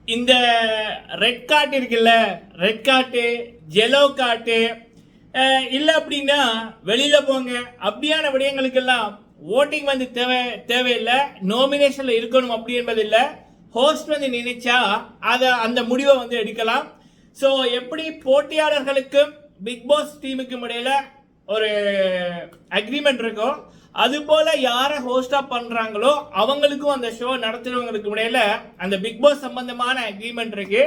இந்த red card இருக்குல்ல, red card, yellow card இல்லை அப்படின்னா வெளியில போங்க அப்படியான விடயங்களுக்கெல்லாம் ஓட்டிங் வந்து தேவையில்லை, நாமினேஷன்ல இருக்கணும் அப்படி என்பது இல்லை. ஹோஸ்ட் வந்து நினைச்சா அதை அந்த முடிவை வந்து எடுக்கலாம். ஸோ எப்படி போட்டியாளர்களுக்கும் பிக் பாஸ் டீமுக்கும் இடையில ஒரு அக்ரிமெண்ட் இருக்கும், அது போல யாரை ஹோஸ்டா பண்றாங்களோ அவங்களுக்கும் அந்த ஷோ நடத்துறவங்களுக்கு இடையில அந்த பிக் பாஸ் சம்பந்தமான அக்ரிமெண்ட் இருக்கு.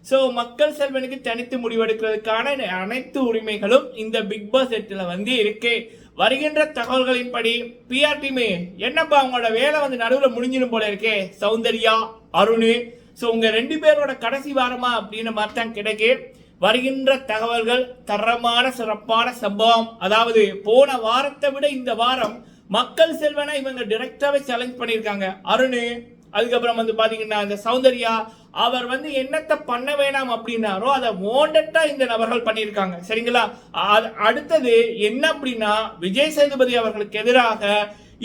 ஸோ மக்கள் செல்வனுக்கு தனித்து முடிவெடுக்கிறதுக்கான அனைத்து உரிமைகளும் இந்த பிக் பாஸ் 8ல வந்து இருக்கு. வருகின்ற தகவல்களின்படி பிஆர் டீம் என்னப்பா அவங்களோட வேலை வந்து நடுவில் முடிஞ்சிடும் போல இருக்கே, சௌந்தர்யா, அருண், ஸோ உங்க 2 பேரோட கடைசி வாரமா அப்படின்னு மாதிரி தான் கிடைக்கு. வருகின்ற தகவல்கள் தரமான சிறப்பான சம்பவம், அதாவது போன வாரத்தை விட இந்த வாரம் மக்கள் செல்வனை இவங்க டைரக்டாவே சேலஞ்ச் பண்ணியிருக்காங்க. அருண், அதுக்கப்புறம் வந்து பாத்தீங்கன்னா இந்த சௌந்தர்யா, அவர் வந்து என்னத்தை பண்ண வேணாம் அப்படின்னாரோ அதை வாண்டட்டா இந்த நபர்கள் பண்ணியிருக்காங்க. சரிங்களா? அடுத்தது என்ன அப்படின்னா விஜய் சேதுபதி அவர்களுக்கு எதிராக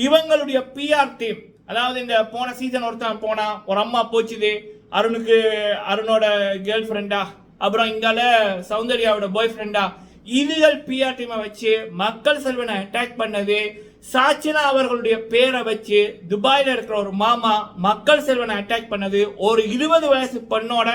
இவங்களுடைய பிஆர் டீம், அதாவது இந்த போன சீசன் ஒருத்தன் போனா ஒரு அம்மா போச்சுது, அருணோட கேர்ள் ஃப்ரெண்டா, அப்புறம் இங்கால சௌந்தர்யாவோட பாய் ஃப்ரெண்டா, இதுகள் பிஆர் டீமை வச்சு மக்கள் செல்வனை அட்டாக் பண்ணது. சாச்சினா அவர்களுடைய பேரை வச்சு துபாயில இருக்கிற ஒரு மாமா மக்கள் செல்வனை அட்டாக் பண்ணது. ஒரு 20 வயசு பெண்ணோட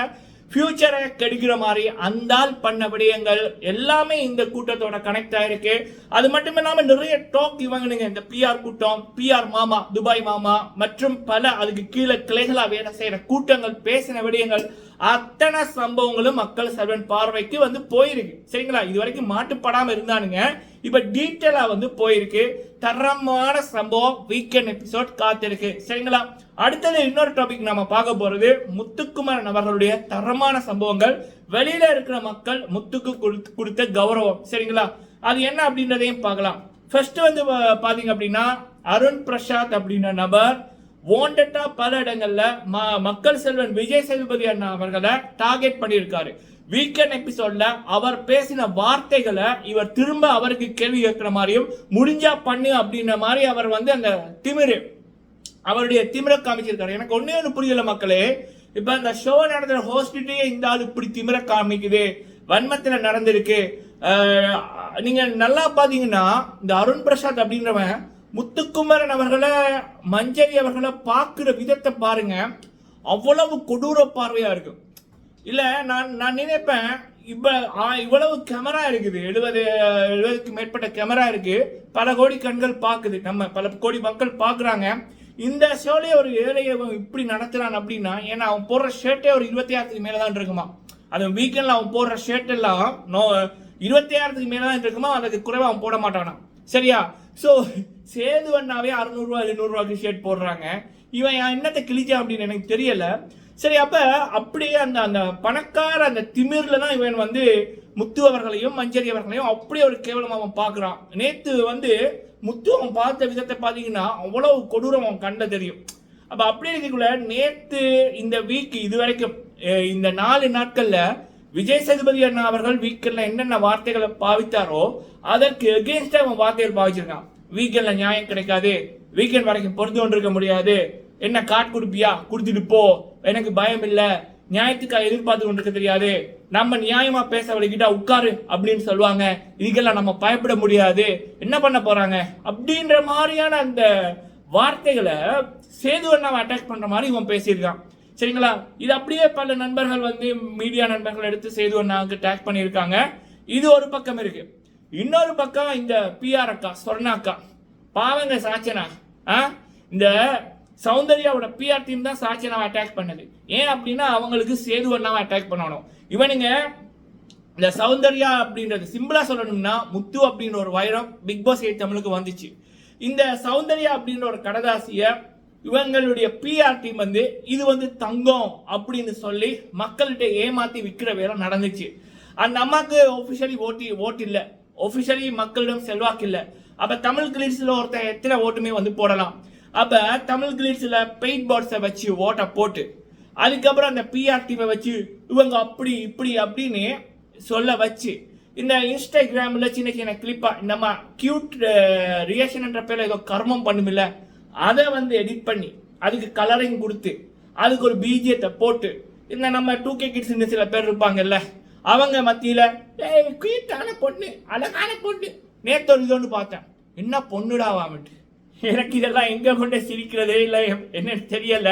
ஃபியூச்சரை கெடுக்கிற மாதிரி அந்த பண்ண விடயங்கள் எல்லாமே இந்த கூட்டத்தோட கனெக்ட் ஆயிருக்கு. அது மட்டும் இல்லாம நிறைய டாக் இவங்க இந்த பிஆர் கூட்டம், பிஆர் மாமா, துபாய் மாமா மற்றும் பல அதுக்கு கீழே கிளைகளா வேலை செய்யற கூட்டங்கள் பேசின விடயங்கள் அத்தனை சம்பவங்களும் மக்கள் செல்வன் பார்வைக்கு வந்து போயிருக்கு. சரிங்களா? இது வரைக்கும் மாட்டுப்படாம இருந்தானுங்க, இப்ப டீட்டெயிலா வந்து போயிருக்கு. தரமான சம்பவம் வீக்கெண்ட் எபிசோட் காத்திருக்கு. சரிங்களா? அடுத்தது இன்னொரு டாபிக் நாம பார்க்க போறது முத்துக்குமரன் அவர்களுடைய தரமான சம்பவங்கள், வெளியில இருக்கிற மக்கள் முத்துக்கு கொடுத்த கௌரவம். சரிங்களா? அது என்ன அப்படின்றதையும் பார்க்கலாம். ஃபர்ஸ்ட் வந்து பாத்தீங்க அப்படின்னா அருண் பிரசாத் அப்படின்ற நபர் வாண்டட்டா பல இடங்கள்ல மக்கள் செல்வன் விஜய் சேதுபதி அண்ணா அவர்களை டார்கெட் பண்ணியிருக்காரு. வீக்கெண்ட் எபிசோட்ல அவர் பேசின வார்த்தைகளை இவர் திரும்ப அவருக்கு கேள்வி கேட்கிற மாதிரியும் முடிஞ்சா பண்ணு அப்படின்ற மாதிரி அவர் வந்து அந்த அவருடைய திமிர காமிச்சிருக்காரு. எனக்கு ஒண்ணு புரியல மக்களே, இப்ப அந்த ஷோ நடத்துற ஹோஸ்டே இந்த ஆள் இப்படி திமிர காமிக்குது, வன்மத்துல நடந்திருக்கு. நீங்க நல்லா பாத்தீங்கன்னா இந்த அருண் பிரசாத் அப்படின்றவன் முத்துக்குமரன் அவர்களை, மஞ்சரி அவர்களை பார்க்கிற விதத்தை பாருங்க, அவ்வளவு கொடூர பார்வையா இருக்கு. இல்ல நான் நினைப்பேன், இவ்வளவு கேமரா இருக்குது, 70க்கு மேற்பட்ட கேமரா இருக்கு, பல கோடி கண்கள் பாக்குது, நம்ம பல கோடி மக்கள் பாக்குறாங்க. இந்த ஷோலயே ஒரு ஏழையை இப்படி நடத்துறான் அப்படின்னா, ஏன்னா அவன் போடுற ஷர்ட்டே ஒரு 26க்கு மேலதான் இருக்குமா. அது வீக்கெண்ட்ல அவன் போடுற ஷர்ட் எல்லாம் 26க்கு மேலதான் இருக்குமா, அதுக்கு குறைவா அவன் போட மாட்டானா. சரியா? ஸோ சேது அண்ணாவே 600 200 ஷர்ட் போடுறாங்க, இவன் என்னத்தை கிழிச்சான் அப்படின்னு எனக்கு தெரியல. சரி, அப்ப அப்படியே அந்த பணக்கார அந்த திமிர்ல தான் இவன் வந்து முத்து அவர்களையும் மஞ்சரி அவர்களையும் அப்படியே ஒரு கேவலமா அவன் பாக்குறான். நேத்து வந்து முத்து அவன் பார்த்த விதத்தை பாத்தீங்கன்னா அவ்வளவு கொடூரம் அவன் கண்ட தெரியும். அப்ப அப்படி இருக்கக்குள்ள நேத்து இந்த வீக் இது வரைக்கும் இந்த 4 நாட்கள்ல விஜய் சேதுபதி அண்ணா அவர்கள் வீக்கெண்ட்ல என்னென்ன வார்த்தைகளை பாவித்தாரோ அதற்கு எகெயின்ஸ்டா அவன் வார்த்தைகள் பாவிச்சிருக்கான். வீக்கெண்ட்ல நியாயம் கிடைக்காது, வீக்கெண்ட் வரைக்கும் பொறுத்து கொண்டிருக்க முடியாது, என்ன காட் கொடுப்பியா கொடுத்துட்டு போ, எனக்கு பயம் இல்ல, நியாயத்துக்காக எதிர்பார்த்து கொண்டிருக்க தெரியாது, நம்ம நியாயமா பேச வழிகிட்டா உட்காரு அப்படின்னு சொல்லுவாங்க, இதுக்கெல்லாம் நம்ம பயப்பட முடியாது, என்ன பண்ண போறாங்க அப்படின்ற மாதிரியான அந்த வார்த்தைகளை சேது அண்ணாவை அட்டாக் பண்ற மாதிரி இவன் பேசியிருக்கான். சரிங்களா? இது அப்படியே பல நண்பர்கள் வந்து மீடியா நண்பர்கள் எடுத்து சேது அண்ணாவுக்கு டேக் பண்ணியிருக்காங்க. இது ஒரு பக்கம் இருக்கு. இன்னொரு பக்கம் இந்த பிஆர் அக்கா சொர்ணா அக்கா பாவங்க, சாச்சனா இந்த சௌந்தர்யாவோட பிஆர் டீம் தான் சாச்சனாவை அட்டாக் பண்ணது. ஏன் அப்படின்னா அவங்களுக்கு சேது அண்ணாவை அட்டாக் பண்ணணும். இவனுங்க இந்த சௌந்தர்யா அப்படின்றது சிம்பிளா சொல்லணும்னா முத்து அப்படின்ற ஒரு வைரம் பிக் பாஸ் 8 தமிழுக்கு வந்துச்சு. இந்த சௌந்தர்யா அப்படின்ற ஒரு கடதாசிய இவங்களுடைய பிஆர் டீம் வந்து இது வந்து தங்கம் அப்படின்னு சொல்லி மக்கள்கிட்ட ஏமாத்தி விற்கிற வேலை நடந்துச்சு. அந்த அம்மாக்கு ஒபிஷியலி ஓட்டு இல்லை, ஒபிஷியலி மக்களிடம் செல்வாக்கு இல்லை. அப்ப தமிழ் கிளிட்ஸ்ல ஒருத்தன் எத்தனை ஓட்டுமே வந்து போடலாம். அப்ப தமிழ் கிளிட்ஸ்ல பெயிண்ட் பாட்ஸை வச்சு ஓட்டை போட்டு அதுக்கப்புறம் அந்த பிஆர் டீமை வச்சு இவங்க அப்படி இப்படி அப்படின்னு சொல்ல வச்சு இந்த இன்ஸ்டாகிராம்ல சின்ன சின்ன கிளிப்பா நம்ம கியூட் ரியாக்ஷன் என்ற பேர்ல ஏதோ கர்மம் பண்ணுமில்ல, அதை வந்து எடிட் பண்ணி அதுக்கு கலரிங் கொடுத்து அதுக்கு ஒரு பிஜிஎத்தை போட்டு இந்த நம்ம 2K கிட்ஸ் சில பேர் இருப்பாங்கல்ல, அவங்க மத்தியில குயிட்டான பொண்ணு, அழகான பொண்ணு, நேத்து ஒரு இதொன்று பார்த்தேன், என்ன பொண்ணுடாவாமட்டு. எனக்கு இதெல்லாம் எங்க கொண்டு சிரிக்கிறதே இல்லை என்னன்னு தெரியல.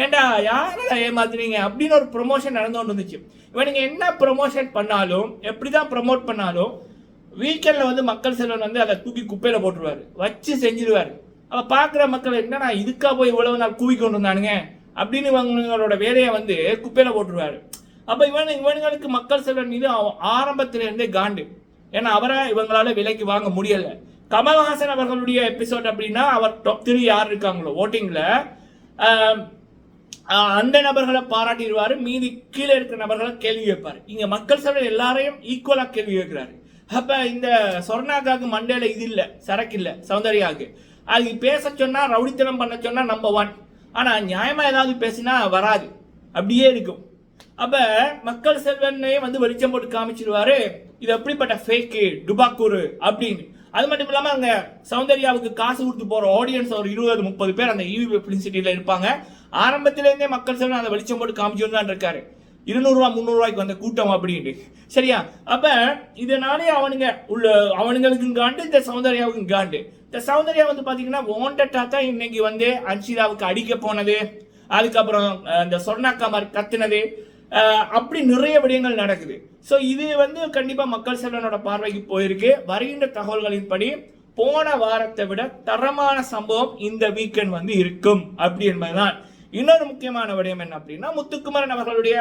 ஏண்டா யாரோட ஏமாத்துறீங்க அப்படின்னு ஒரு ப்ரொமோஷன் நடந்து கொண்டு வந்துச்சு. இவனுங்க என்ன ப்ரொமோஷன் பண்ணாலும், எப்படிதான் ப்ரொமோட் பண்ணாலும், வீக்கெண்ட்ல வந்து மக்கள் செல்வன் வந்து அதை தூக்கி குப்பையில போட்டுருவாரு, வச்சு செஞ்சிருவாரு. அவ பாக்குற மக்கள் என்னன்னா இதுக்கா போய் இவ்வளவு நாள் கூவி கொண்டு வந்தானுங்க அப்படின்னு இவங்களோட வேலையை வந்து குப்பையில போட்டுருவாரு. அப்ப இவனுங்களுக்கு மக்கள் செல்வன் மீது ஆரம்பத்தில இருந்தே காண்டு. ஏன்னா அவரை இவங்களால விலைக்கு வாங்க முடியல. கமல்ஹாசன் அவர்களுடைய எபிசோட் அப்படின்னா அவர் டாப் 3 யார் இருக்காங்களோ ஓட்டிங்ல அந்த நபர்களை பாராட்டிடுவாரு, மீதி கீழே இருக்கிற நபர்களை கேள்வி வைப்பாரு. இங்க மக்கள் செல்வன் எல்லாரையும் ஈக்குவலா கேள்வி வைக்கிறாரு. அப்ப இந்த சொர்ணாக்காக்கு மண்டேல இது இல்ல, சரக்கு இல்ல, சௌந்தர்யாவுக்கு அது பேச சொன்னா, ரவுடித்தனம் பண்ண சொன்னா நம்பர் 1. ஆனா நியாயமா ஏதாவது பேசினா வராது, அப்படியே இருக்கும். அப்ப மக்கள் செல்வனே வந்து வெளிச்சம் போட்டு காமிச்சிருவாரு இது எப்படிப்பட்ட ஃபேக்கு டுபாக்கூரு அப்படின்னு. அது மட்டும் இல்லாம அங்க சௌந்தர்யாவுக்கு காசு கொடுத்து போற ஆடியன்ஸ் ஒரு 20-30 பேர் அந்த ஈவி பப்ளிசிட்டியில இருப்பாங்க. ஆரம்பத்திலேருந்தே மக்கள் செல்வன் அந்த வெளிச்சம் போட்டு காமிச்சுன்னு தான் இருக்காரு. 200 ரூபா 300 ரூபாய்க்கு வந்த கூட்டம் அப்படின்ட்டு. சரியா? அப்ப இதனாலே அவனுங்களுக்கும் காண்டு, இந்த சௌந்தர்யாவுக்கும் காண்டு. இந்த சௌந்தர்யா வந்து பாத்தீங்கன்னா வாண்டட்டா தான் இன்னைக்கு வந்து அன்ஷிதாவுக்கு அடிக்க போனது, அதுக்கப்புறம் இந்த சொர்ணாக்கா மாதிரி கத்துனது, அப்படி நிறைய விடயங்கள் நடக்குது. ஸோ இது வந்து கண்டிப்பா மக்கள் செல்வனோட பார்வைக்கு போயிருக்கு. வருகின்ற தகவல்களின்படி போன வாரத்தை விட தரமான சம்பவம் இந்த வீக்கெண்ட் வந்து இருக்கும் அப்படி என்பதுதான். இன்னொரு முக்கியமான விடயம் என்ன அப்படின்னா, முத்துக்குமரன் அவர்களுடைய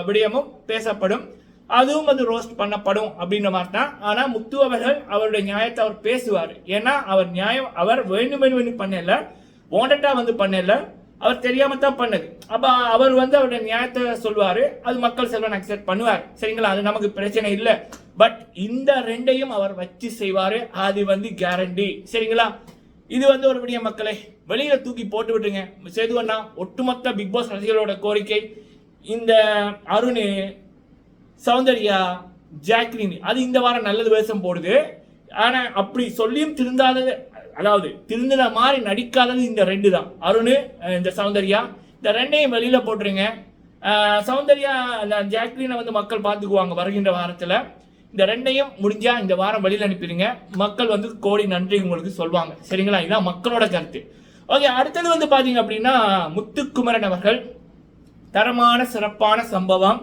விடயமும் பேசப்படும், அதுவும் வந்து ரோஸ்ட் பண்ணப்படும் அப்படின்ற மாதிரி தான். ஆனா முத்து அவர்கள் அவருடைய நியாயத்தை அவர் பேசுவார். ஏன்னா அவர் வேணும் பண்ணல, வாண்டட்டா வந்து பண்ணல, அவர் தெரியாம தான் பண்ணது. அப்ப அவர் வந்து அவருடைய நியாயத்தை சொல்வாரு, அது மக்கள் செல்வன் அக்செப்ட் பண்ணுவார். சரிங்களா? அது நமக்கு பிரச்சனை இல்லை. பட் இந்த ரெண்டையும் அவர் வச்சு செய்வாரு, அது வந்து கேரண்டி. சரிங்களா? இது வந்து ஒரு விடிய மக்களை வெளியில தூக்கி போட்டு விட்டுருங்க. சேதுவண்ணா, ஒட்டுமொத்த பிக் பாஸ் ரசிகர்களோட கோரிக்கை, இந்த அருண், சௌந்தர்யா, ஜாக்லின் அது இந்த வாரம் நல்லது வேஷம் போடுது. ஆனா அப்படி சொல்லியும் திருந்தாதது, அதாவது திருந்தின மாதிரி நடிக்காதது இந்த 2 தான், அருண், இந்த சௌந்தர்யா. இந்த 2ஐயும் வெளியில போட்டுருங்க. சௌந்தர்யா ஜாக்லினை வந்து மக்கள் பார்த்துக்குவாங்க வருகின்ற வாரத்துல. இந்த 2ஐயும் முடிஞ்சா இந்த வாரம் வெளியில அனுப்பிடுங்க, மக்கள் வந்து கோடி நன்றி உங்களுக்கு சொல்வாங்க. சரிங்களா? இதுதான் மக்களோட கருத்து. ஓகே, அடுத்தது வந்து பாத்தீங்க அப்படின்னா முத்துக்குமரன் அவர்கள் தரமான சிறப்பான சம்பவம்.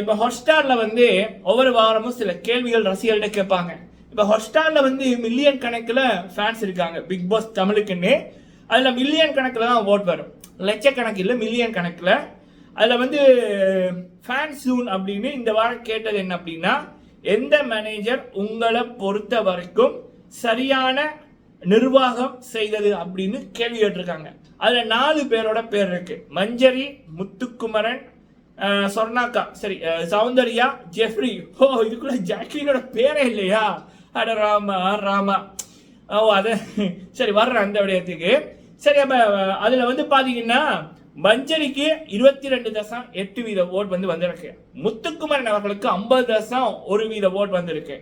இப்ப ஹாட்ஸ்டார்ல வந்து ஒவ்வொரு வாரமும் சில கேள்விகள் ரசிகர்கள்ட்ட கேட்பாங்க. இப்ப ஹாட்ஸ்டார்ல வந்து மில்லியன் கணக்குல ஃபேன்ஸ் இருக்காங்க பிக் பாஸ் தமிழுக்குன்னு. அதுல மில்லியன் கணக்குல தான் ஓட் வரும், லட்சக்கணக்கு இல்லை, மில்லியன் கணக்குல. அதுல வந்து ஃபேன் சூன் அப்படின்னு இந்த வாரம் கேட்டது என்ன அப்படின்னா, எந்த மேனேஜர் உங்களை பொறுத்த வரைக்கும் சரியான நிர்வாகம் செய்தது அப்படின்னு கேள்வி கேட்டிருக்காங்க. அதுல 4 பேரோட பேர் இருக்கு. மஞ்சரி, முத்துக்குமரன், சொர்ணாக்கா, சரி, சௌந்தர்யா, ஜெஃப்ரி. ஓ, இதுக்குள்ள ஜாக்லினோட பேரே இல்லையா? அட ராமா. ஓ, அத சரி, வர்ற அந்த விடயத்துக்கு. சரி, அப்ப அதுல வந்து பாத்தீங்கன்னா மஞ்சரிக்கு 22.8% ஓட் வந்து வந்திருக்கு. முத்துக்குமரன் அவர்களுக்கு 50.1% ஓட் வந்திருக்கு.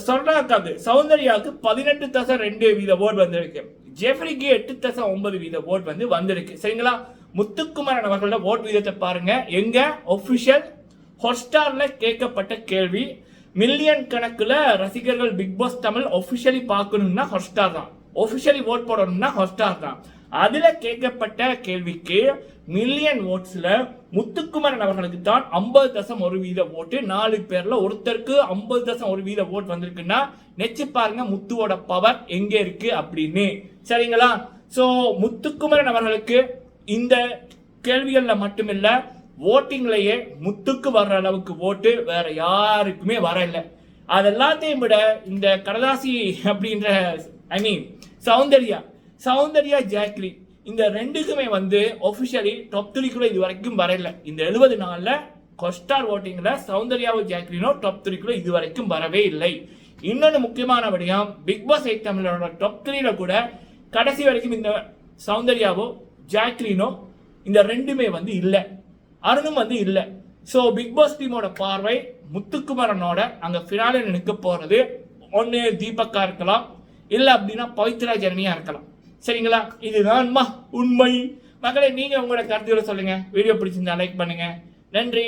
சொர்ணாக்காக்கு, சௌந்தர்யாவுக்கு 18.2% ஓட் வந்திருக்கு. ஜெஃப்ரிக்கு 8.9% ஓட் வந்து வந்திருக்கு. சரிங்களா? முத்துக்குமரன் அவர்களோட ஓட் வீதத்தை பாருங்க. எங்க ஒபிஷியல் ஹாட்ஸ்டார்ல கேட்கப்பட்ட கேள்வி. மில்லியன் கணக்குல ரசிகர்கள் பிக் பாஸ் தமிழ் ஒபிஷியலி பார்க்கணும்னா ஹாட்ஸ்டார் தான், ஒபிஷியலி ஓட் போடணும்னா ஹாட்ஸ்டார் தான். அதுல கேட்கப்பட்ட கேள்விக்கு மில்லியன் ஓட்ஸ்ல முத்துக்குமரன் அவர்களுக்கு தான் 50.1% ஓட்டு. 4 பேர்ல ஒருத்தருக்கு 50.1% ஓட் வந்திருக்குன்னா நெச்சு பாருங்க முத்துவோட பவர் எங்க இருக்கு அப்படின்னு. சரிங்களா? சோ முத்துக்குமரன் அவர்களுக்கு இந்த கேள்விகள்ல மட்டுமில்ல, ஓட்டிங்லயே முத்துக்கு வர்ற அளவுக்கு ஓட்டு வேற யாருக்குமே வரல. அதெல்லாத்தையும் விட இந்த கடதாசி அப்படின்ற சௌந்தர்யா, ஜாக்லின், இந்த 2க்குமே வந்து ஒபிஷியலி டாப் 3 இது வரைக்கும் வரல. இந்த 70 நாள்ல ஹாட்ஸ்டார் ஓட்டிங்ல சௌந்தர்யாவும் ஜாக்லினோ டாப் 3 இது வரைக்கும் வரவே இல்லை. இன்னொன்னு முக்கியமான விடயம், பிக் பாஸ் 8 தமிழோட டாப் 3 கூட கடைசி வரைக்கும் இந்த சௌந்தர்யாவோ ஜாக்லினோ இந்த 2மே வந்து இல்ல, அருணும் வந்து இல்ல. சோ பிக் பாஸ் டீமோட பார்வை முத்துக்குமரனோட அங்க ஃபினாலே நிற்க போறது ஒன்னு தீபக்கா இருக்கலாம், இல்ல அப்படின்னா பவித்ரா ஜெர்மியா இருக்கலாம். சரிங்களா? இதுதான் உண்மை. மக்களே, நீங்க உங்களோட கருத்துக்களை சொல்லுங்க. வீடியோ பிடிச்சிருந்தா லைக் பண்ணுங்க. நன்றி.